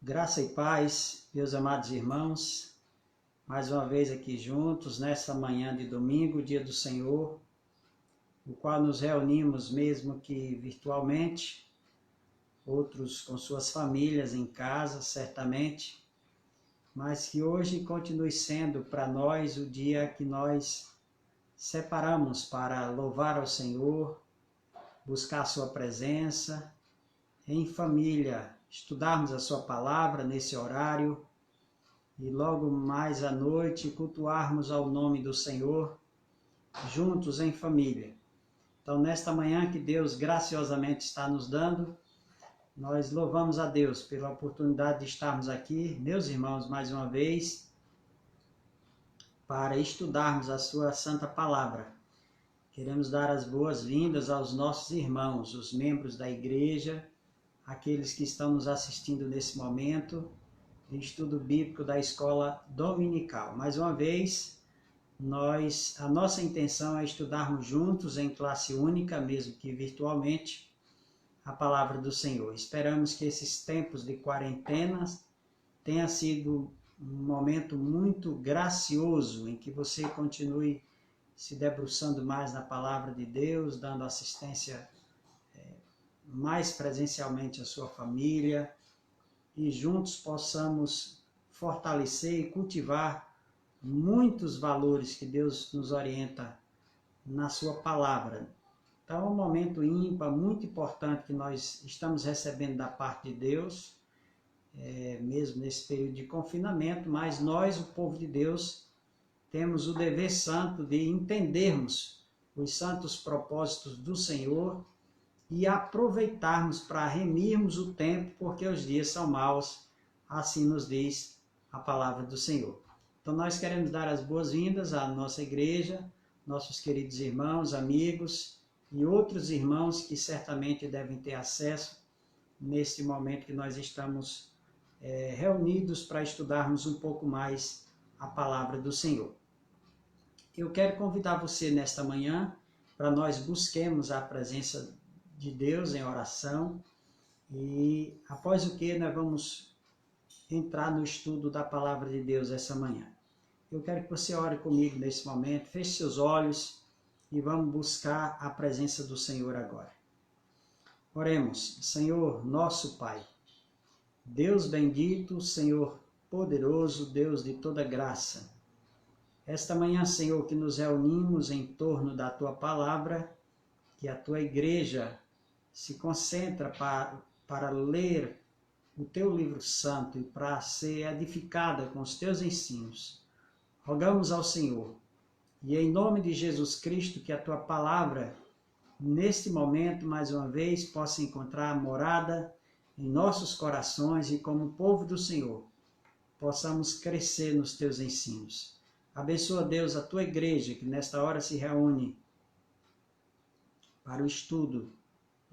Graça e paz, meus amados irmãos, mais uma vez aqui juntos, nessa manhã de domingo, dia do Senhor, no qual nos reunimos mesmo que virtualmente, outros com suas famílias em casa, certamente, mas que hoje continue sendo para nós o dia que nós separamos para louvar ao Senhor, buscar a sua presença, em família, estudarmos a sua palavra nesse horário e logo mais à noite cultuarmos ao nome do Senhor, juntos em família. Então, nesta manhã que Deus graciosamente está nos dando, nós louvamos a Deus pela oportunidade de estarmos aqui, meus irmãos, mais uma vez, para estudarmos a sua santa palavra. Queremos dar as boas-vindas aos nossos irmãos, os membros da igreja, aqueles que estão nos assistindo nesse momento de estudo bíblico da escola dominical. Mais uma vez, a nossa intenção é estudarmos juntos em classe única, mesmo que virtualmente, a palavra do Senhor. Esperamos que esses tempos de quarentena tenha sido um momento muito gracioso em que você continue se debruçando mais na palavra de Deus, dando assistência mais presencialmente à sua família e juntos possamos fortalecer e cultivar muitos valores que Deus nos orienta na sua palavra. Então é um momento ímpar, muito importante que nós estamos recebendo da parte de Deus, mesmo nesse período de confinamento, mas nós, o povo de Deus, temos o dever santo de entendermos os santos propósitos do Senhor e aproveitarmos para remirmos o tempo, porque os dias são maus, assim nos diz a palavra do Senhor. Então nós queremos dar as boas-vindas à nossa igreja, nossos queridos irmãos, amigos e outros irmãos que certamente devem ter acesso neste momento que nós estamos reunidos para estudarmos um pouco mais a palavra do Senhor. Eu quero convidar você nesta manhã para nós busquemos a presença de Deus em oração e após o que nós vamos entrar no estudo da palavra de Deus essa manhã. Eu quero que você ore comigo nesse momento, feche seus olhos e vamos buscar a presença do Senhor agora. Oremos. Senhor, nosso Pai, Deus bendito, Senhor poderoso, Deus de toda graça, esta manhã, Senhor, que nos reunimos em torno da Tua palavra, que a Tua igreja se concentra para ler o Teu livro santo e para ser edificada com os Teus ensinos. Rogamos ao Senhor, e em nome de Jesus Cristo, que a Tua palavra, neste momento, mais uma vez, possa encontrar morada em nossos corações e como povo do Senhor, possamos crescer nos Teus ensinos. Abençoa, Deus, a Tua igreja, que nesta hora se reúne para o estudo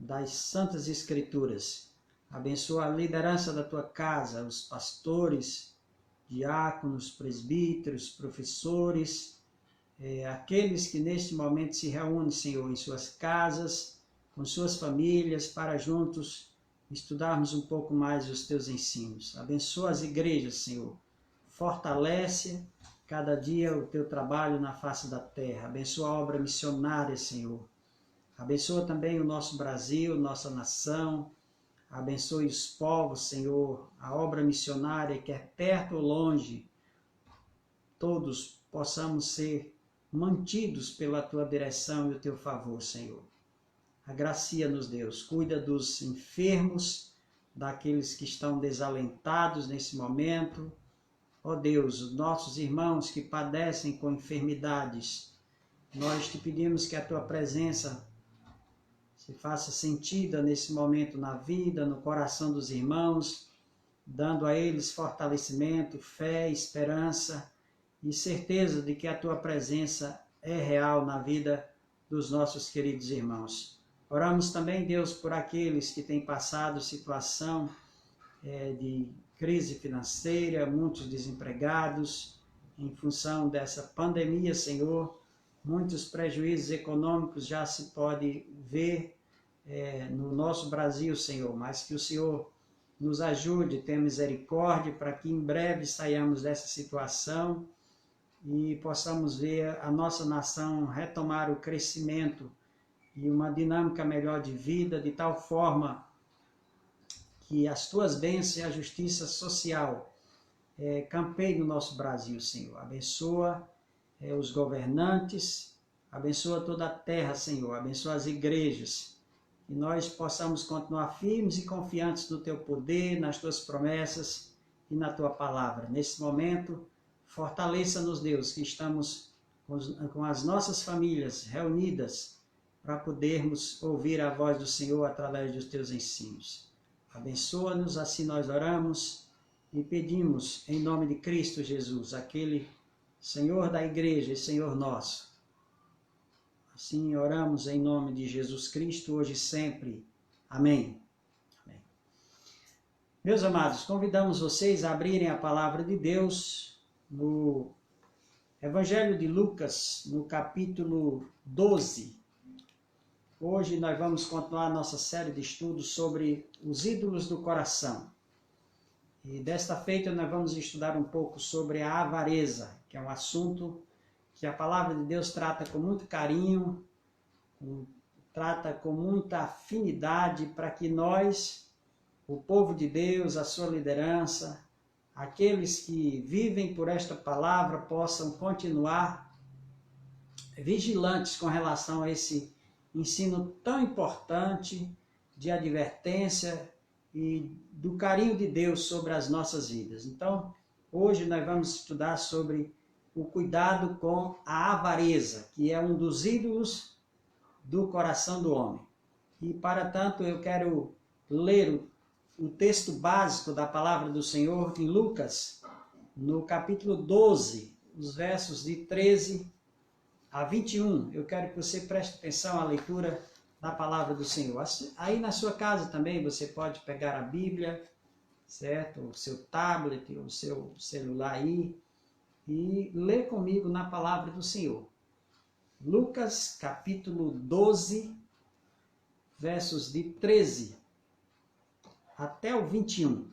das Santas Escrituras. Abençoa a liderança da Tua casa, os pastores, diáconos, presbíteros, professores, aqueles que neste momento se reúnem, Senhor, em suas casas, com suas famílias, para juntos estudarmos um pouco mais os Teus ensinos. Abençoa as igrejas, Senhor. Fortalece cada dia o Teu trabalho na face da terra. Abençoa a obra missionária, Senhor. Abençoa também o nosso Brasil, nossa nação. Abençoe os povos, Senhor. A obra missionária, quer perto ou longe, todos possamos ser mantidos pela Tua direção e o Teu favor, Senhor. Agracia-nos, Deus. Cuida dos enfermos, daqueles que estão desalentados nesse momento. Ó Deus, os nossos irmãos que padecem com enfermidades, nós te pedimos que a Tua presença se faça sentida nesse momento na vida, no coração dos irmãos, dando a eles fortalecimento, fé, esperança e certeza de que a Tua presença é real na vida dos nossos queridos irmãos. Oramos também, Deus, por aqueles que têm passado situação de crise financeira, muitos desempregados, em função dessa pandemia, Senhor, muitos prejuízos econômicos já se pode ver no nosso Brasil, Senhor, mas que o Senhor nos ajude, tenha misericórdia, para que em breve saiamos dessa situação e possamos ver a nossa nação retomar o crescimento e uma dinâmica melhor de vida, de tal forma que as tuas bênçãos e a justiça social campeiem no nosso Brasil, Senhor. Abençoa os governantes, abençoa toda a terra, Senhor, abençoa as igrejas, que nós possamos continuar firmes e confiantes no teu poder, nas tuas promessas e na tua palavra. Nesse momento, fortaleça-nos, Deus, que estamos com as nossas famílias reunidas para podermos ouvir a voz do Senhor através dos teus ensinos. Abençoa-nos, assim nós oramos e pedimos em nome de Cristo Jesus, aquele Senhor da igreja e Senhor nosso. Assim oramos em nome de Jesus Cristo, hoje e sempre. Amém. Amém. Meus amados, convidamos vocês a abrirem a palavra de Deus no Evangelho de Lucas, no capítulo 12. Hoje nós vamos continuar nossa série de estudos sobre os ídolos do coração. E desta feita nós vamos estudar um pouco sobre a avareza, que é um assunto que a palavra de Deus trata com muito carinho, trata com muita afinidade para que nós, o povo de Deus, a sua liderança, aqueles que vivem por esta palavra, possam continuar vigilantes com relação a esse ensino tão importante de advertência e do carinho de Deus sobre as nossas vidas. Então, hoje nós vamos estudar sobre o cuidado com a avareza, que é um dos ídolos do coração do homem. E, para tanto, eu quero ler o texto básico da palavra do Senhor em Lucas, no capítulo 12, os versos de 13 a 21. Eu quero que você preste atenção à leitura da palavra do Senhor. Aí na sua casa também você pode pegar a Bíblia, certo? O seu tablet, o seu celular aí, e ler comigo na palavra do Senhor. Lucas capítulo 12, versos de 13 até o 21.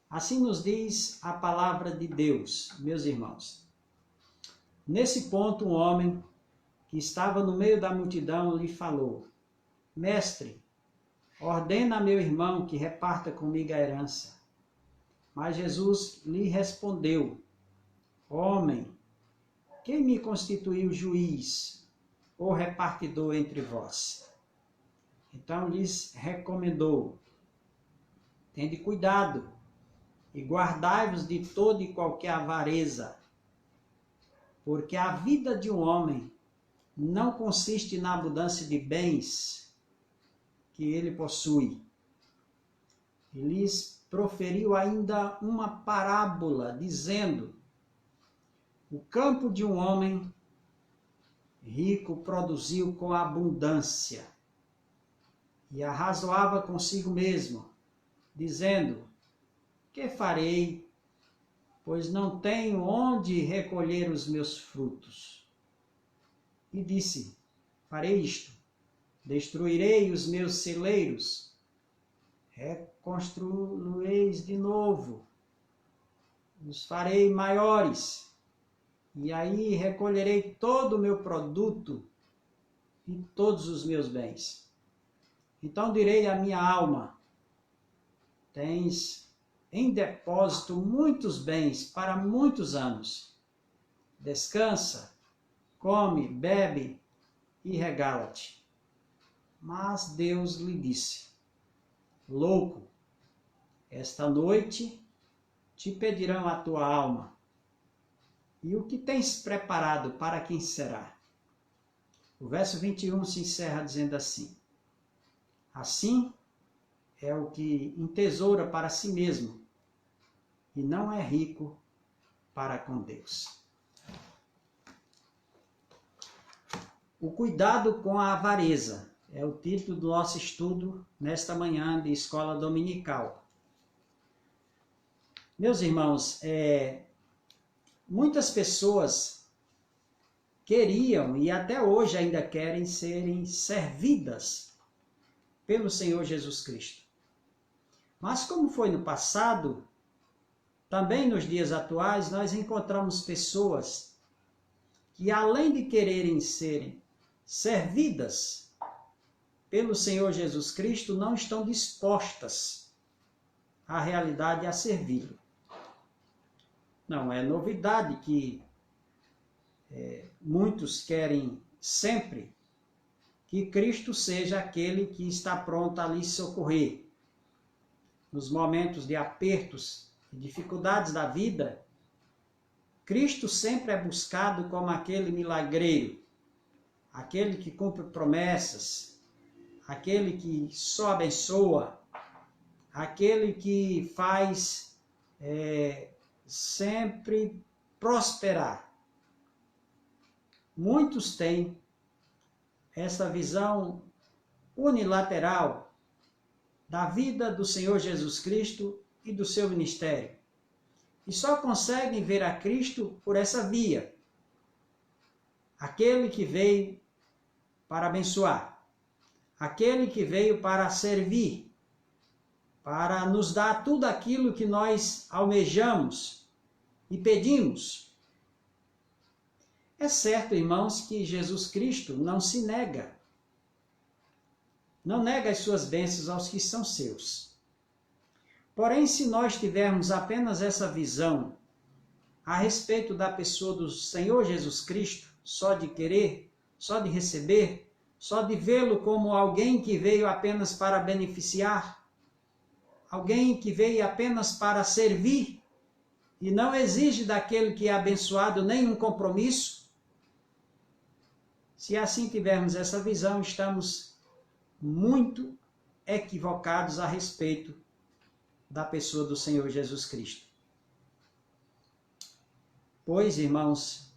Assim nos diz a palavra de Deus, meus irmãos. Nesse ponto, um homem que estava no meio da multidão lhe falou: Mestre, ordena a meu irmão que reparta comigo a herança. Mas Jesus lhe respondeu: Homem, quem me constituiu juiz ou repartidor entre vós? Então lhes recomendou: Tende cuidado e guardai-vos de toda e qualquer avareza, porque a vida de um homem não consiste na abundância de bens que ele possui. E lhes proferiu ainda uma parábola, dizendo: O campo de um homem rico produziu com abundância, e arrazoava consigo mesmo, dizendo: Que farei, pois não tenho onde recolher os meus frutos? E disse: Farei isto, destruirei os meus celeiros, reconstruí-los de novo, os farei maiores, e aí recolherei todo o meu produto e todos os meus bens. Então direi à minha alma: Tens em depósito muitos bens para muitos anos. Descansa, come, bebe e regala-te. Mas Deus lhe disse: Louco, esta noite te pedirão a tua alma. E o que tens preparado, para quem será? O verso 21 se encerra dizendo assim: Assim é o que entesoura para si mesmo e não é rico para com Deus. O cuidado com a avareza é o título do nosso estudo nesta manhã de escola dominical. Meus irmãos, muitas pessoas queriam e até hoje ainda querem serem servidas pelo Senhor Jesus Cristo. Mas como foi no passado, também nos dias atuais nós encontramos pessoas que, além de quererem serem servidas pelo Senhor Jesus Cristo, não estão dispostas à realidade a servi-lo. Não é novidade que muitos querem sempre que Cristo seja aquele que está pronto a lhes socorrer. Nos momentos de apertos e dificuldades da vida, Cristo sempre é buscado como aquele milagreiro, aquele que cumpre promessas, aquele que só abençoa, aquele que faz sempre prosperar. Muitos têm essa visão unilateral da vida do Senhor Jesus Cristo e do seu ministério. E só conseguem ver a Cristo por essa via. Aquele que veio para abençoar, aquele que veio para servir, para nos dar tudo aquilo que nós almejamos e pedimos. É certo, irmãos, que Jesus Cristo não se nega. Não nega as suas bênçãos aos que são seus. Porém, se nós tivermos apenas essa visão a respeito da pessoa do Senhor Jesus Cristo, só de querer, só de receber, só de vê-lo como alguém que veio apenas para beneficiar, alguém que veio apenas para servir e não exige daquele que é abençoado nenhum compromisso, se assim tivermos essa visão, estamos muito equivocados a respeito da pessoa do Senhor Jesus Cristo. Pois, irmãos,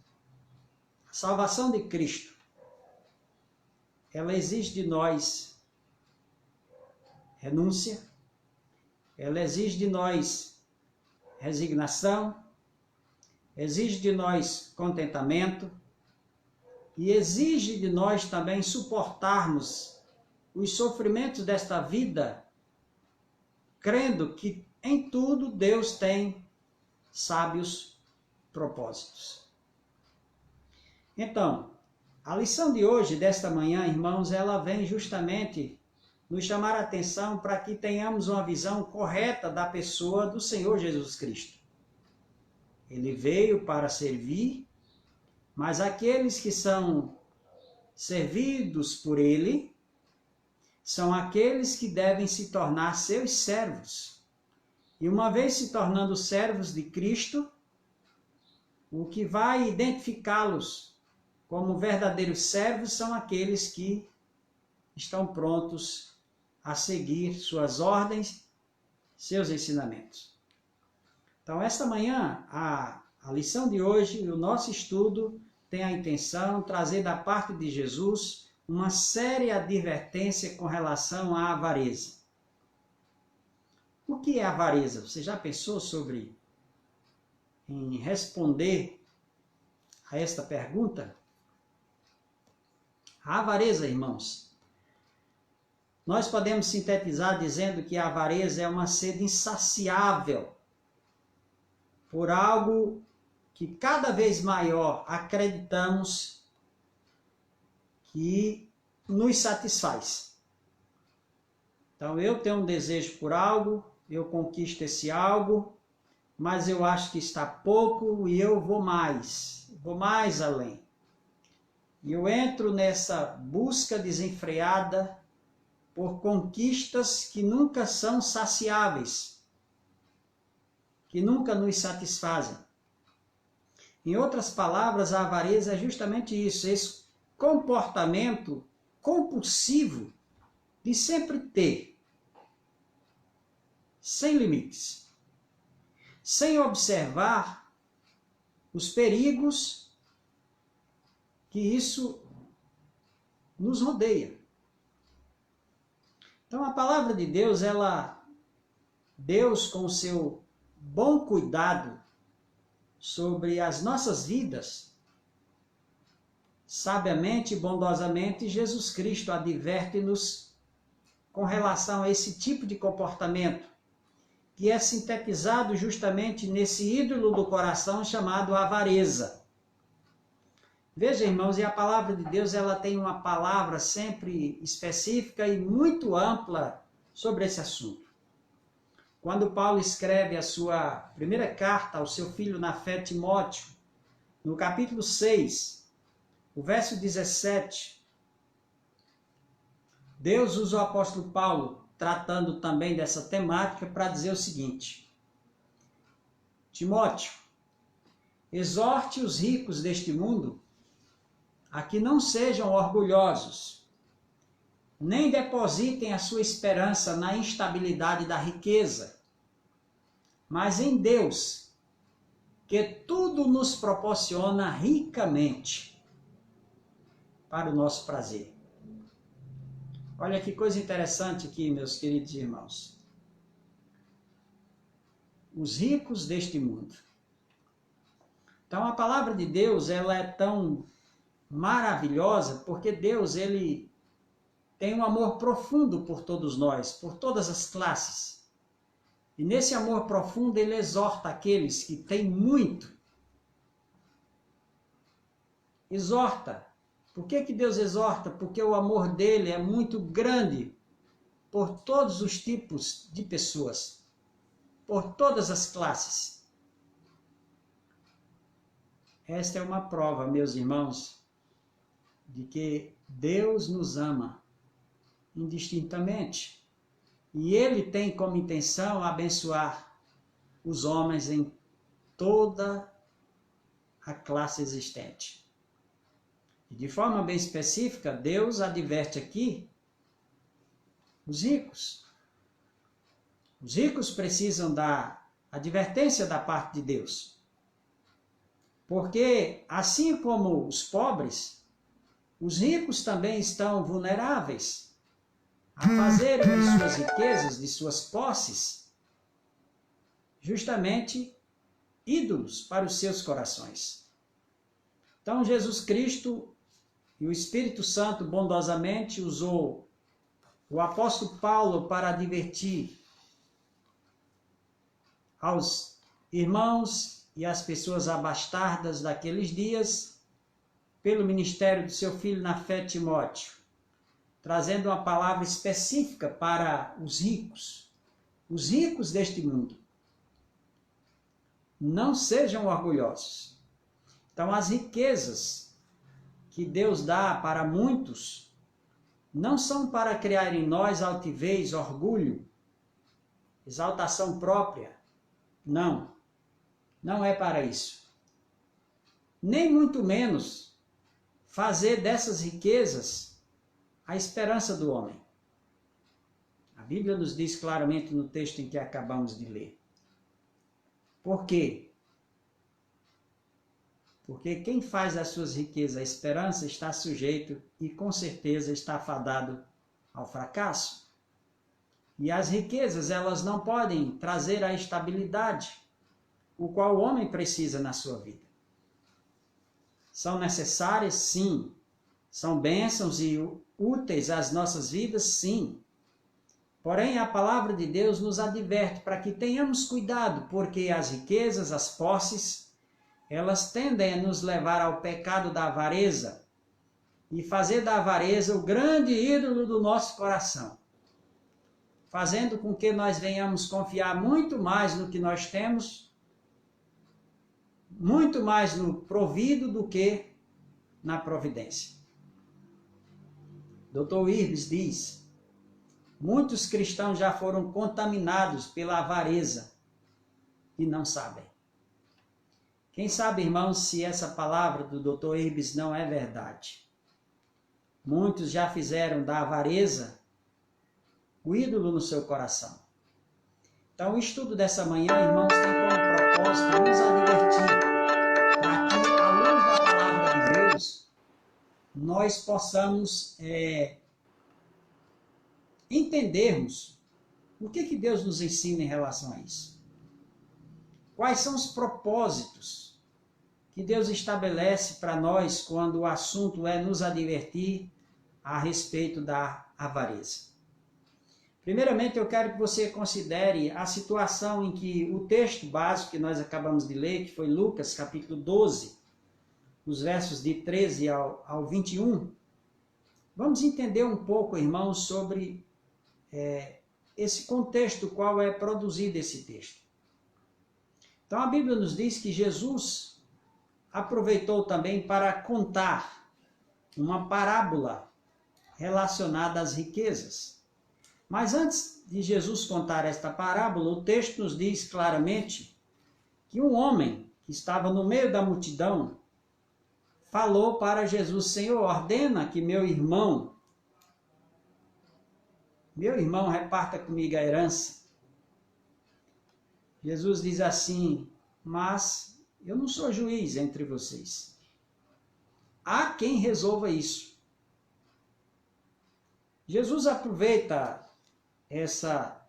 a salvação de Cristo, ela exige de nós renúncia, ela exige de nós resignação, exige de nós contentamento e exige de nós também suportarmos os sofrimentos desta vida, crendo que em tudo Deus tem sábios propósitos. Então, a lição de hoje, desta manhã, irmãos, ela vem justamente nos chamar a atenção para que tenhamos uma visão correta da pessoa do Senhor Jesus Cristo. Ele veio para servir, mas aqueles que são servidos por Ele são aqueles que devem se tornar seus servos. E uma vez se tornando servos de Cristo, o que vai identificá-los como verdadeiros servos são aqueles que estão prontos a seguir suas ordens, seus ensinamentos. Então, esta manhã, a lição de hoje, o nosso estudo tem a intenção de trazer da parte de Jesus uma séria advertência com relação à avareza. O que é avareza? Você já pensou em responder a esta pergunta? A avareza, irmãos, nós podemos sintetizar dizendo que a avareza é uma sede insaciável por algo que cada vez maior acreditamos que nos satisfaz. Então, eu tenho um desejo por algo, eu conquisto esse algo, mas eu acho que está pouco e eu vou mais além. E eu entro nessa busca desenfreada por conquistas que nunca são saciáveis, que nunca nos satisfazem. Em outras palavras, a avareza é justamente isso, esse comportamento compulsivo de sempre ter, sem limites, sem observar os perigos que isso nos rodeia. Então, a palavra de Deus, Deus com o seu bom cuidado sobre as nossas vidas, sabiamente e bondosamente, Jesus Cristo adverte-nos com relação a esse tipo de comportamento que é sintetizado justamente nesse ídolo do coração chamado avareza. Veja, irmãos, e a palavra de Deus, ela tem uma palavra sempre específica e muito ampla sobre esse assunto. Quando Paulo escreve a sua primeira carta ao seu filho na fé, Timóteo, no capítulo 6, o verso 17, Deus usa o apóstolo Paulo, tratando também dessa temática, para dizer o seguinte: Timóteo, exorte os ricos deste mundo a que não sejam orgulhosos, nem depositem a sua esperança na instabilidade da riqueza, mas em Deus, que tudo nos proporciona ricamente para o nosso prazer. Olha que coisa interessante aqui, meus queridos irmãos. Os ricos deste mundo. Então a palavra de Deus, ela é tão maravilhosa porque Deus, ele tem um amor profundo por todos nós, por todas as classes. E nesse amor profundo ele exorta aqueles que têm muito. Exorta. Por que Deus exorta? Porque o amor dele é muito grande por todos os tipos de pessoas, por todas as classes. Esta é uma prova, meus irmãos, de que Deus nos ama indistintamente. E ele tem como intenção abençoar os homens em toda a classe existente. E de forma bem específica, Deus adverte aqui os ricos. Os ricos precisam da advertência da parte de Deus. Porque, assim como os pobres, os ricos também estão vulneráveis a fazerem de suas riquezas, de suas posses, justamente ídolos para os seus corações. Então, Jesus Cristo e o Espírito Santo bondosamente usou o apóstolo Paulo para advertir aos irmãos e às pessoas abastardas daqueles dias, pelo ministério do seu filho na fé, Timóteo, trazendo uma palavra específica para os ricos deste mundo. Não sejam orgulhosos. Então, as riquezas que Deus dá para muitos não são para criar em nós altivez, orgulho, exaltação própria. Não, não é para isso. Nem muito menos fazer dessas riquezas a esperança do homem. A Bíblia nos diz claramente no texto em que acabamos de ler. Por quê? Porque quem faz das suas riquezas a esperança está sujeito e com certeza está fadado ao fracasso. E as riquezas, elas não podem trazer a estabilidade, o qual o homem precisa na sua vida. São necessárias, sim. São bênçãos e úteis às nossas vidas, sim. Porém, a palavra de Deus nos adverte para que tenhamos cuidado, porque as riquezas, as posses, elas tendem a nos levar ao pecado da avareza e fazer da avareza o grande ídolo do nosso coração, fazendo com que nós venhamos confiar muito mais no que nós temos, muito mais no provido do que na providência. Dr. Irbes diz: muitos cristãos já foram contaminados pela avareza e não sabem. Quem sabe, irmãos, se essa palavra do Dr. Irbes não é verdade. Muitos já fizeram da avareza o ídolo no seu coração. Então, o estudo dessa manhã, irmãos, tem como propósito nos advertir para que, à luz da palavra de Deus, nós possamos entendermos o que Deus nos ensina em relação a isso. Quais são os propósitos que Deus estabelece para nós quando o assunto é nos advertir a respeito da avareza? Primeiramente, eu quero que você considere a situação em que o texto básico que nós acabamos de ler, que foi Lucas, capítulo 12, os versos de 13 ao 21, vamos entender um pouco, irmãos, sobre esse contexto, qual é produzido esse texto. Então, a Bíblia nos diz que Jesus aproveitou também para contar uma parábola relacionada às riquezas. Mas antes de Jesus contar esta parábola, o texto nos diz claramente que um homem que estava no meio da multidão falou para Jesus: Senhor, ordena que meu irmão reparta comigo a herança. Jesus diz assim: mas eu não sou juiz entre vocês. Há quem resolva isso. Jesus aproveita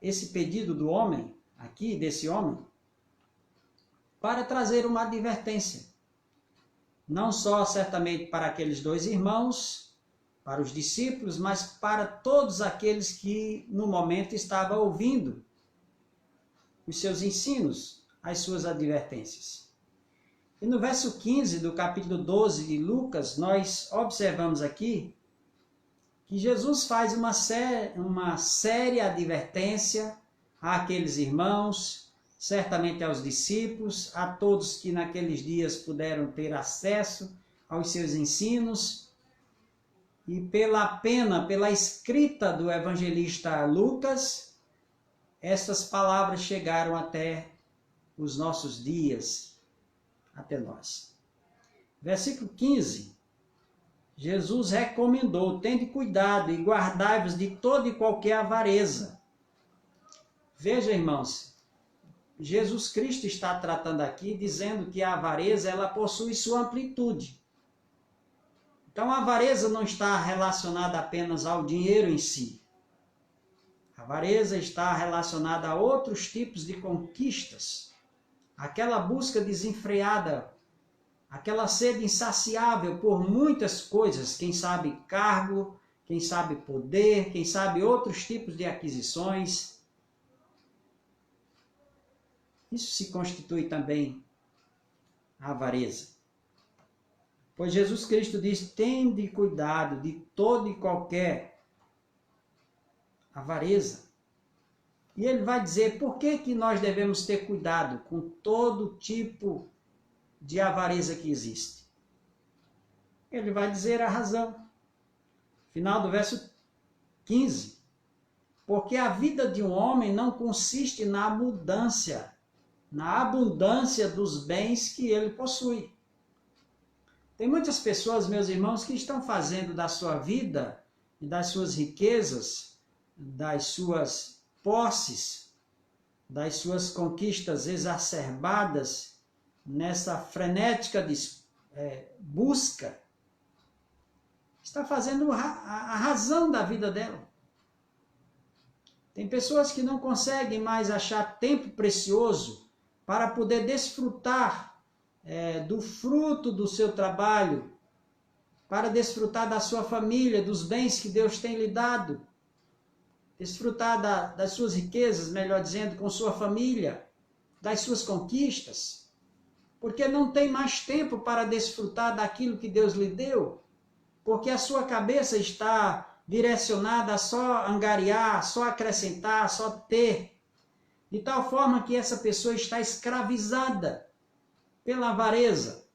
esse pedido do homem, aqui, desse homem, para trazer uma advertência. Não só certamente para aqueles dois irmãos, para os discípulos, mas para todos aqueles que no momento estavam ouvindo os seus ensinos, as suas advertências. E no verso 15 do capítulo 12 de Lucas, nós observamos aqui que Jesus faz uma séria advertência àqueles irmãos, certamente aos discípulos, a todos que naqueles dias puderam ter acesso aos seus ensinos. E pela escrita do evangelista Lucas, estas palavras chegaram até os nossos dias, até nós. Versículo 15. Jesus recomendou: tende cuidado e guardai-vos de toda e qualquer avareza. Veja, irmãos, Jesus Cristo está tratando aqui, dizendo que a avareza, ela possui sua amplitude. Então, a avareza não está relacionada apenas ao dinheiro em si. A avareza está relacionada a outros tipos de conquistas. Aquela busca desenfreada, aquela sede insaciável por muitas coisas, quem sabe cargo, quem sabe poder, quem sabe outros tipos de aquisições. Isso se constitui também a avareza. Pois Jesus Cristo diz: tende cuidado de toda e qualquer avareza. E ele vai dizer por que nós devemos ter cuidado com todo tipo de avareza que existe. Ele vai dizer a razão. Final do verso 15. Porque a vida de um homem não consiste na abundância dos bens que ele possui. Tem muitas pessoas, meus irmãos, que estão fazendo da sua vida e das suas riquezas, das suas posses, das suas conquistas exacerbadas, nessa frenética busca, está fazendo a razão da vida dela. Tem pessoas que não conseguem mais achar tempo precioso para poder desfrutar do fruto do seu trabalho, para desfrutar da sua família, dos bens que Deus tem lhe dado, desfrutar das suas riquezas, melhor dizendo, com sua família, das suas conquistas, porque não tem mais tempo para desfrutar daquilo que Deus lhe deu, porque a sua cabeça está direcionada a só angariar, só acrescentar, só ter, de tal forma que essa pessoa está escravizada pela avareza,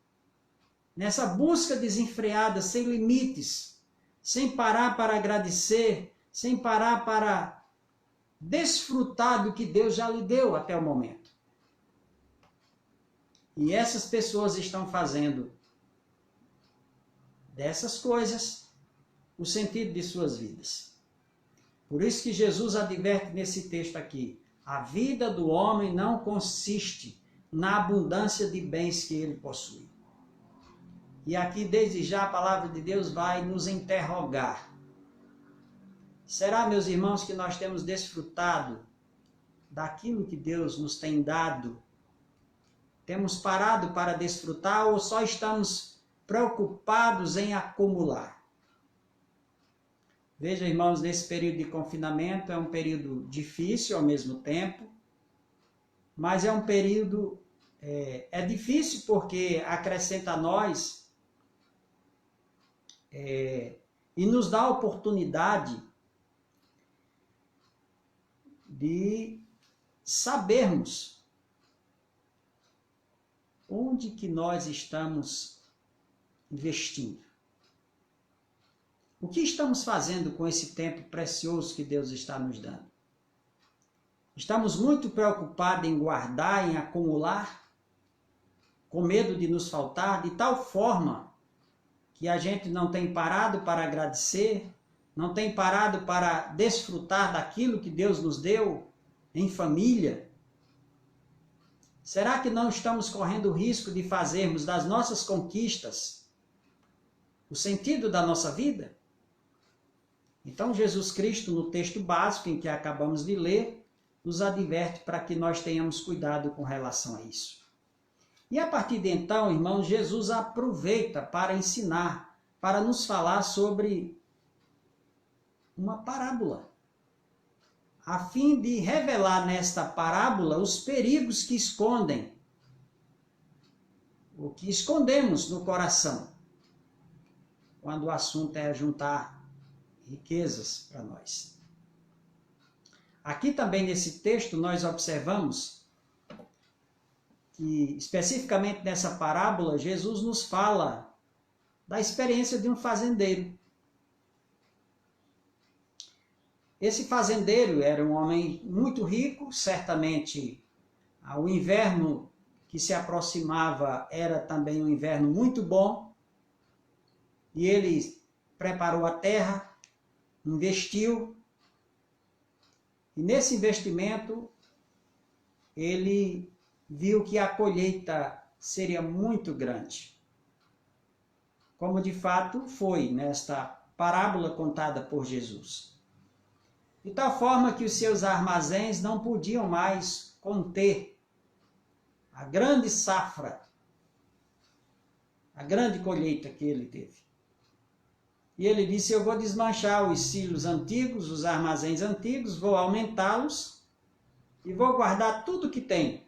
nessa busca desenfreada, sem limites, sem parar para agradecer, sem parar para desfrutar do que Deus já lhe deu até o momento. E essas pessoas estão fazendo dessas coisas o sentido de suas vidas. Por isso que Jesus adverte nesse texto aqui: a vida do homem não consiste na abundância de bens que ele possui. E aqui, desde já, a palavra de Deus vai nos interrogar. Será, meus irmãos, que nós temos desfrutado daquilo que Deus nos tem dado? Temos parado para desfrutar ou só estamos preocupados em acumular? Veja, irmãos, nesse período de confinamento é um período difícil ao mesmo tempo, mas é um período, difícil porque acrescenta a nós e nos dá a oportunidade de sabermos onde que nós estamos investindo. O que estamos fazendo com esse tempo precioso que Deus está nos dando? Estamos muito preocupados em guardar, em acumular, com medo de nos faltar, de tal forma que a gente não tem parado para agradecer, não tem parado para desfrutar daquilo que Deus nos deu em família. Será que não estamos correndo o risco de fazermos das nossas conquistas o sentido da nossa vida? Então, Jesus Cristo, no texto básico em que acabamos de ler, nos adverte para que nós tenhamos cuidado com relação a isso. E a partir de então, irmãos, Jesus aproveita para ensinar, para nos falar sobre uma parábola, a fim de revelar nesta parábola os perigos que escondem, o que escondemos no coração, quando o assunto é juntar riquezas para nós. Aqui também nesse texto nós observamos que, especificamente nessa parábola, Jesus nos fala da experiência de um fazendeiro. Esse fazendeiro era um homem muito rico, certamente o inverno que se aproximava era também um inverno muito bom, e ele preparou a terra, investiu, e nesse investimento ele viu que a colheita seria muito grande, como de fato foi nesta parábola contada por Jesus. De tal forma que os seus armazéns não podiam mais conter a grande safra, a grande colheita que ele teve. E ele disse: eu vou desmanchar os silos antigos, os armazéns antigos, vou aumentá-los e vou guardar tudo que tem.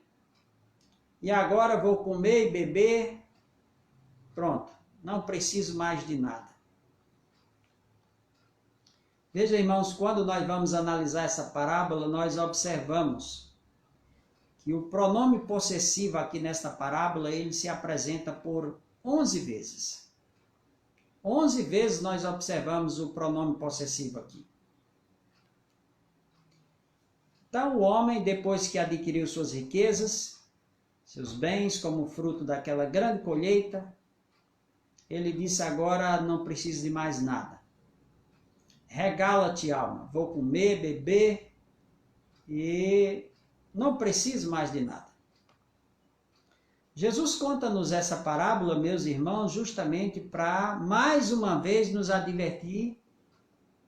E agora vou comer e beber, pronto, não preciso mais de nada. Veja, irmãos, quando nós vamos analisar essa parábola, nós observamos que o pronome possessivo aqui nesta parábola, ele se apresenta por 11 vezes. 11 vezes nós observamos o pronome possessivo aqui. Então, o homem, depois que adquiriu suas riquezas, seus bens, como fruto daquela grande colheita, ele disse: agora não preciso de mais nada. Regala-te, alma, vou comer, beber e não preciso mais de nada. Jesus conta-nos essa parábola, meus irmãos, justamente para, mais uma vez, nos advertir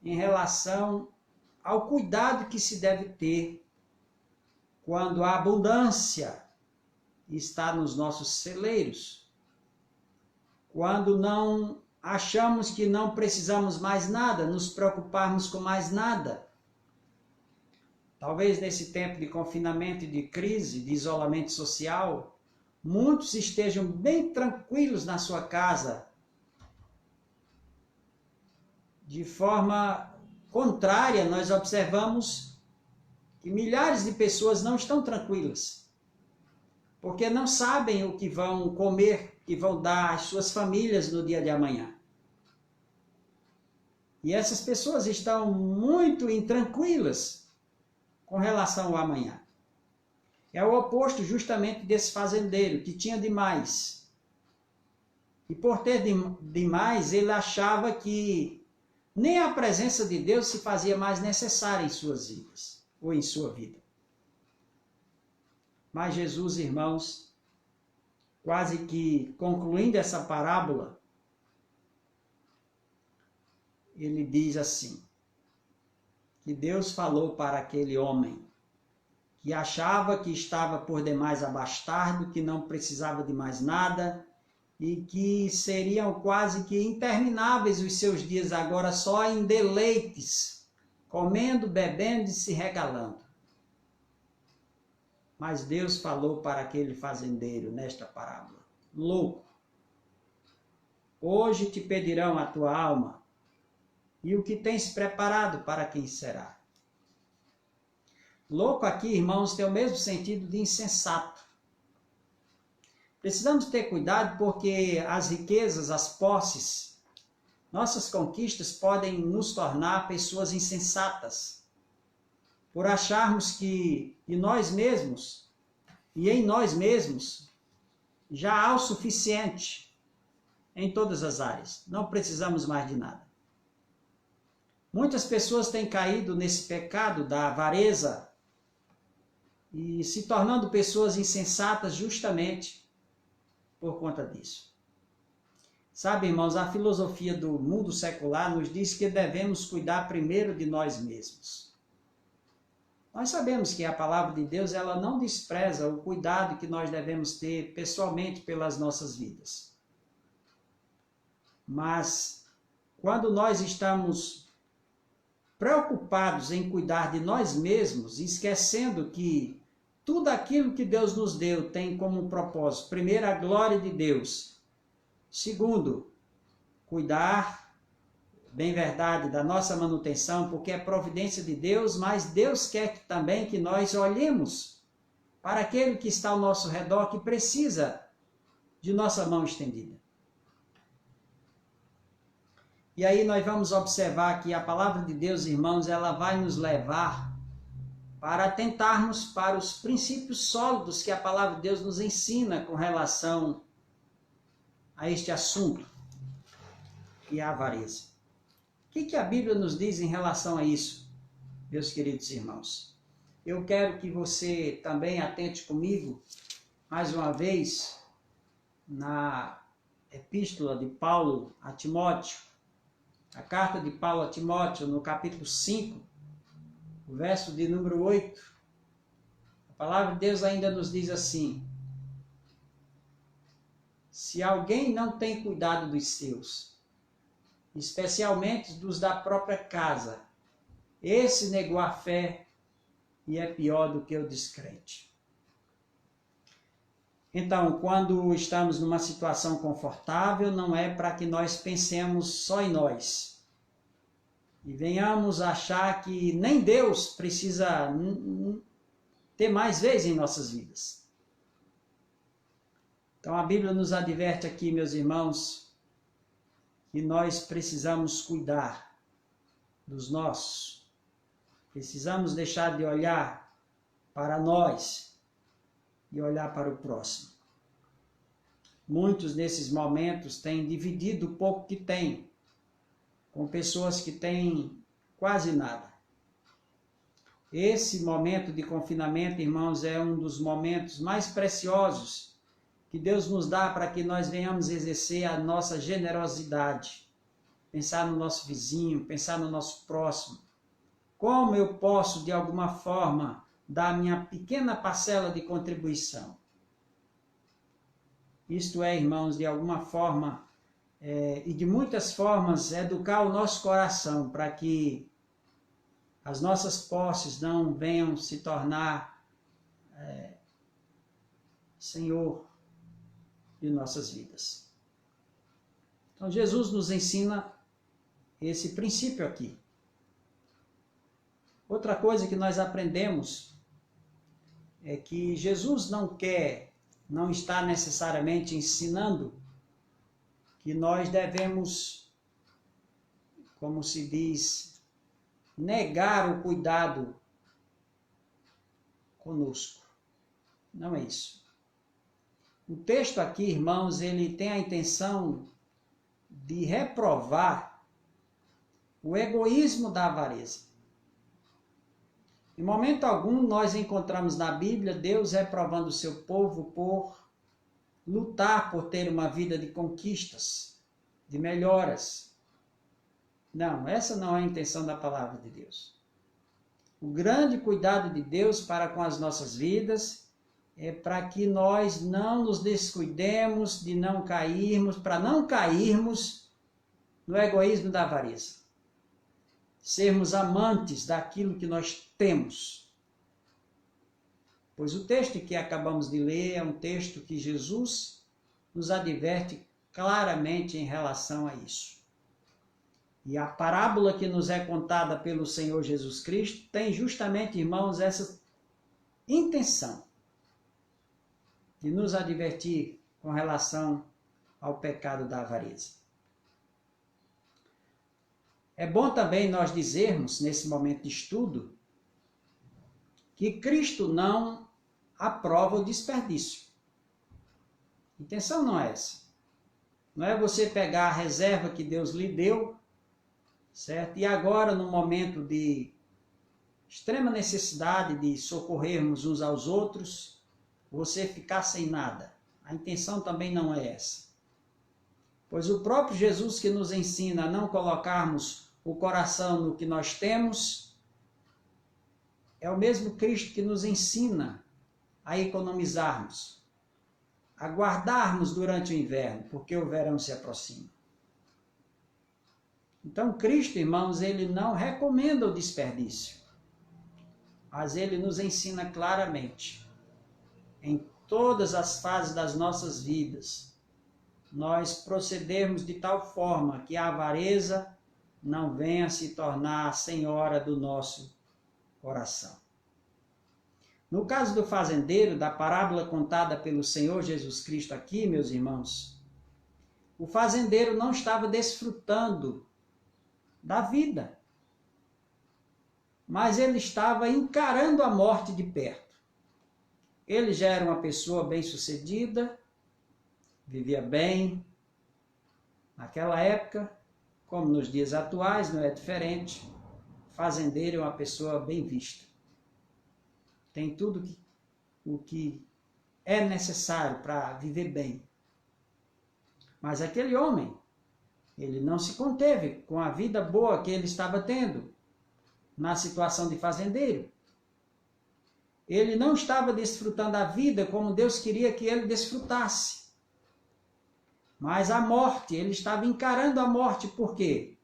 em relação ao cuidado que se deve ter quando a abundância está nos nossos celeiros, quando não achamos que não precisamos mais nada, nos preocuparmos com mais nada. Talvez nesse tempo de confinamento e de crise, de isolamento social, muitos estejam bem tranquilos na sua casa. De forma contrária, nós observamos que milhares de pessoas não estão tranquilas, porque não sabem o que vão comer, que vão dar às suas famílias no dia de amanhã. E essas pessoas estão muito intranquilas com relação ao amanhã. É o oposto justamente desse fazendeiro, que tinha demais. E por ter demais, ele achava que nem a presença de Deus se fazia mais necessária em suas vidas, ou em sua vida. Mas Jesus, irmãos, quase que concluindo essa parábola, ele diz assim, que Deus falou para aquele homem que achava que estava por demais abastado, que não precisava de mais nada, e que seriam quase que intermináveis os seus dias agora só em deleites, comendo, bebendo e se regalando. Mas Deus falou para aquele fazendeiro nesta parábola: louco, hoje te pedirão a tua alma, e o que tens preparado para quem será? Louco aqui, irmãos, tem o mesmo sentido de insensato. Precisamos ter cuidado porque as riquezas, as posses, nossas conquistas podem nos tornar pessoas insensatas, por acharmos que em nós mesmos já há o suficiente em todas as áreas. Não precisamos mais de nada. Muitas pessoas têm caído nesse pecado da avareza e se tornando pessoas insensatas justamente por conta disso. Sabe, irmãos, a filosofia do mundo secular nos diz que devemos cuidar primeiro de nós mesmos. Nós sabemos que a palavra de Deus, ela não despreza o cuidado que nós devemos ter pessoalmente pelas nossas vidas. Mas quando nós estamos preocupados em cuidar de nós mesmos, esquecendo que tudo aquilo que Deus nos deu tem como propósito, primeiro, a glória de Deus. Segundo, cuidar, bem verdade, da nossa manutenção, porque é providência de Deus, mas Deus quer também que nós olhemos para aquele que está ao nosso redor, que precisa de nossa mão estendida. E aí nós vamos observar que a palavra de Deus, irmãos, ela vai nos levar para atentarmos para os princípios sólidos que a palavra de Deus nos ensina com relação a este assunto, que é a avareza. O que a Bíblia nos diz em relação a isso, meus queridos irmãos? Eu quero que você também atente comigo, mais uma vez, na epístola de Paulo a Timóteo, a carta de Paulo a Timóteo, no capítulo 5, o verso de número 8, a palavra de Deus ainda nos diz assim: se alguém não tem cuidado dos seus, especialmente dos da própria casa, esse negou a fé e é pior do que o descrente. Então, quando estamos numa situação confortável, não é para que nós pensemos só em nós e venhamos achar que nem Deus precisa ter mais vez em nossas vidas. Então a Bíblia nos adverte aqui, meus irmãos, que nós precisamos cuidar dos nossos. Precisamos deixar de olhar para nós e olhar para o próximo. Muitos desses momentos têm dividido o pouco que têm com pessoas que têm quase nada. Esse momento de confinamento, irmãos, é um dos momentos mais preciosos que Deus nos dá para que nós venhamos exercer a nossa generosidade. Pensar no nosso vizinho, pensar no nosso próximo. Como eu posso, de alguma forma, dar a minha pequena parcela de contribuição? Isto é, irmãos, de alguma forma, e de muitas formas, educar o nosso coração para que as nossas posses não venham se tornar Senhor de nossas vidas. Então, Jesus nos ensina esse princípio aqui. Outra coisa que nós aprendemos é que Jesus não está necessariamente ensinando que nós devemos, como se diz, negar o cuidado conosco. Não é isso. O texto aqui, irmãos, ele tem a intenção de reprovar o egoísmo da avareza. Em momento algum nós encontramos na Bíblia Deus reprovando o seu povo por lutar por ter uma vida de conquistas, de melhoras. Não, essa não é a intenção da palavra de Deus. O grande cuidado de Deus para com as nossas vidas é para que nós não nos descuidemos de não cairmos, para não cairmos no egoísmo da avareza. Sermos amantes daquilo que nós temos. Pois o texto que acabamos de ler é um texto que Jesus nos adverte claramente em relação a isso. E a parábola que nos é contada pelo Senhor Jesus Cristo tem justamente, irmãos, essa intenção de nos advertir com relação ao pecado da avareza. É bom também nós dizermos, nesse momento de estudo, que Cristo não aprova o desperdício. A intenção não é essa. Não é você pegar a reserva que Deus lhe deu, certo? E agora, no momento de extrema necessidade de socorrermos uns aos outros, você ficar sem nada. A intenção também não é essa. Pois o próprio Jesus que nos ensina a não colocarmos o coração no que nós temos, é o mesmo Cristo que nos ensina a economizarmos, a guardarmos durante o inverno, porque o verão se aproxima. Então Cristo, irmãos, ele não recomenda o desperdício, mas ele nos ensina claramente, em todas as fases das nossas vidas, nós procedermos de tal forma que a avareza não venha se tornar a senhora do nosso coração. No caso do fazendeiro, da parábola contada pelo Senhor Jesus Cristo aqui, meus irmãos, o fazendeiro não estava desfrutando da vida, mas ele estava encarando a morte de perto. Ele já era uma pessoa bem-sucedida, vivia bem. Naquela época, como nos dias atuais, não é diferente. Fazendeiro é uma pessoa bem vista. Tem tudo o que é necessário para viver bem. Mas aquele homem, ele não se conteve com a vida boa que ele estava tendo na situação de fazendeiro. Ele não estava desfrutando a vida como Deus queria que ele desfrutasse. Mas a morte, ele estava encarando a morte, por quê?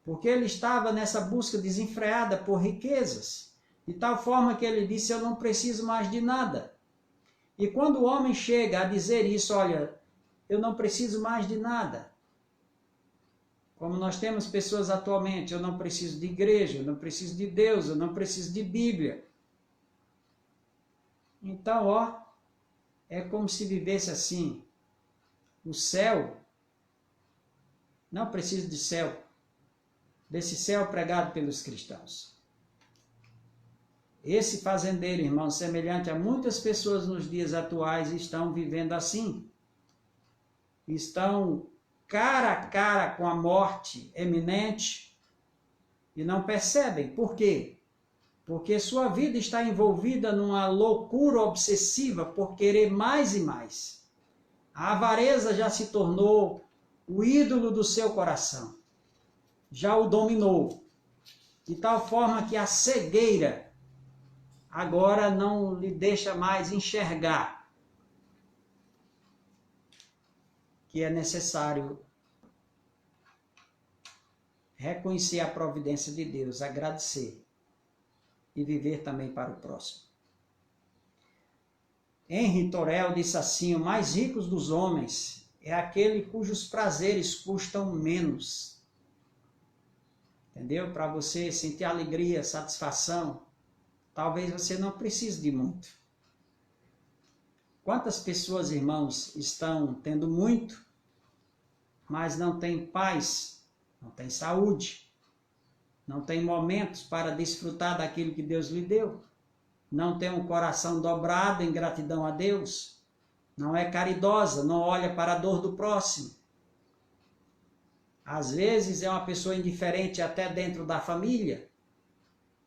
Porque ele estava nessa busca desenfreada por riquezas, de tal forma que ele disse, eu não preciso mais de nada. E quando o homem chega a dizer isso, olha, eu não preciso mais de nada, como nós temos pessoas atualmente, eu não preciso de igreja, eu não preciso de Deus, eu não preciso de Bíblia. Então, é como se vivesse assim, o céu, não precisa de céu, desse céu pregado pelos cristãos. Esse fazendeiro, irmão, semelhante a muitas pessoas nos dias atuais, estão vivendo assim. Estão cara a cara com a morte eminente e não percebem. Por quê? Porque sua vida está envolvida numa loucura obsessiva por querer mais e mais. A avareza já se tornou o ídolo do seu coração. Já o dominou. De tal forma que a cegueira agora não lhe deixa mais enxergar que é necessário reconhecer a providência de Deus, agradecer e viver também para o próximo. Henri Torel disse assim, o mais rico dos homens é aquele cujos prazeres custam menos. Entendeu? Para você sentir alegria, satisfação, talvez você não precise de muito. Quantas pessoas, irmãos, estão tendo muito, mas não têm paz, não têm saúde, não têm momentos para desfrutar daquilo que Deus lhe deu, não tem um coração dobrado em gratidão a Deus, não é caridosa, não olha para a dor do próximo. Às vezes é uma pessoa indiferente até dentro da família,